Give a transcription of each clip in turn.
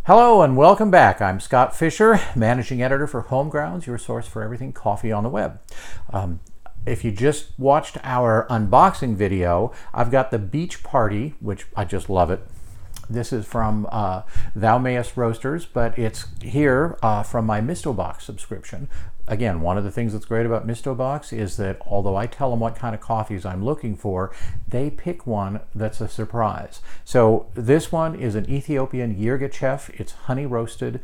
Hello and welcome back. I'm Scott Fisher, Managing Editor for Homegrounds, your source for everything coffee on the web. If you just watched our unboxing video, I've got the Beach Party, which I just love it. This is from Thou Mayest Roasters, but it's here from my Mistobox subscription. Again, one of the things that's great about Mistobox is that although I tell them what kind of coffees I'm looking for, they pick one that's a surprise. So this one is an Ethiopian Yirgacheffe. It's honey roasted.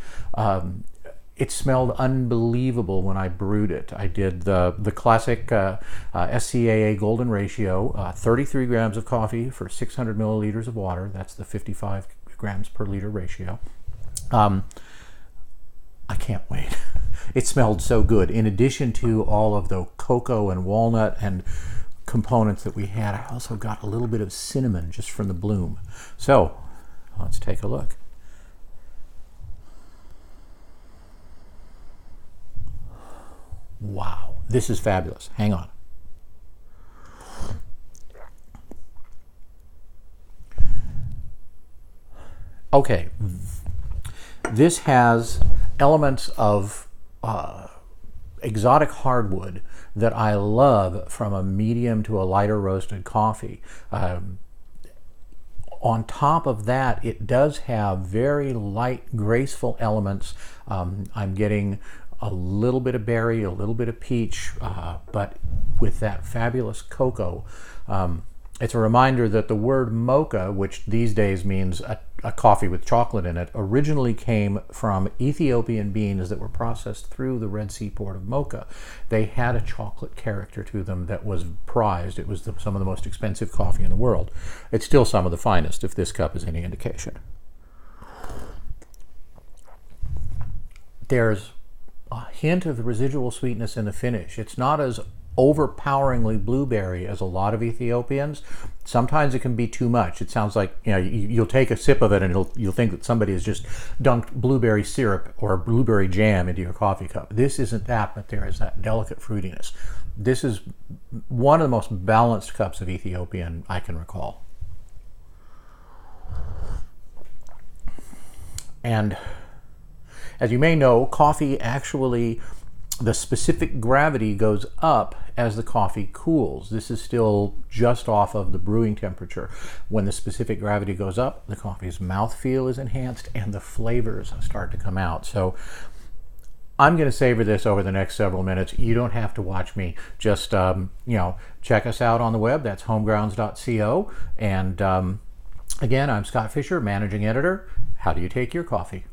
It smelled unbelievable when I brewed it. I did the classic SCAA golden ratio, 33 grams of coffee for 600 milliliters of water. That's the 55 grams per liter ratio. I can't wait. It smelled so good. In addition to all of the cocoa and walnut and components that we had, I also got a little bit of cinnamon just from the bloom. So let's take a look. Wow, this is fabulous. Hang on. Okay, this has elements of exotic hardwood that I love from a medium to a lighter roasted coffee. On top of that, it does have very light, graceful elements. I'm getting a little bit of berry, a little bit of peach, but with that fabulous cocoa. It's a reminder that the word mocha, which these days means a coffee with chocolate in it, originally came from Ethiopian beans that were processed through the Red Sea port of Mocha. They had a chocolate character to them that was prized. It was some of the most expensive coffee in the world. It's still some of the finest, if this cup is any indication. There's a hint of the residual sweetness in the finish. It's not as overpoweringly blueberry as a lot of Ethiopians. Sometimes it can be too much. It sounds like, you know, you'll take a sip of it and you'll think that somebody has just dunked blueberry syrup or blueberry jam into your coffee cup. This isn't that, but there is that delicate fruitiness. This is one of the most balanced cups of Ethiopian I can recall. And as you may know, coffee actually, the specific gravity goes up as the coffee cools. This is still just off of the brewing temperature. When the specific gravity goes up, the coffee's mouthfeel is enhanced and the flavors start to come out. So I'm going to savor this over the next several minutes. You don't have to watch me. Just, check us out on the web. That's homegrounds.co. And again, I'm Scott Fisher, Managing Editor. How do you take your coffee?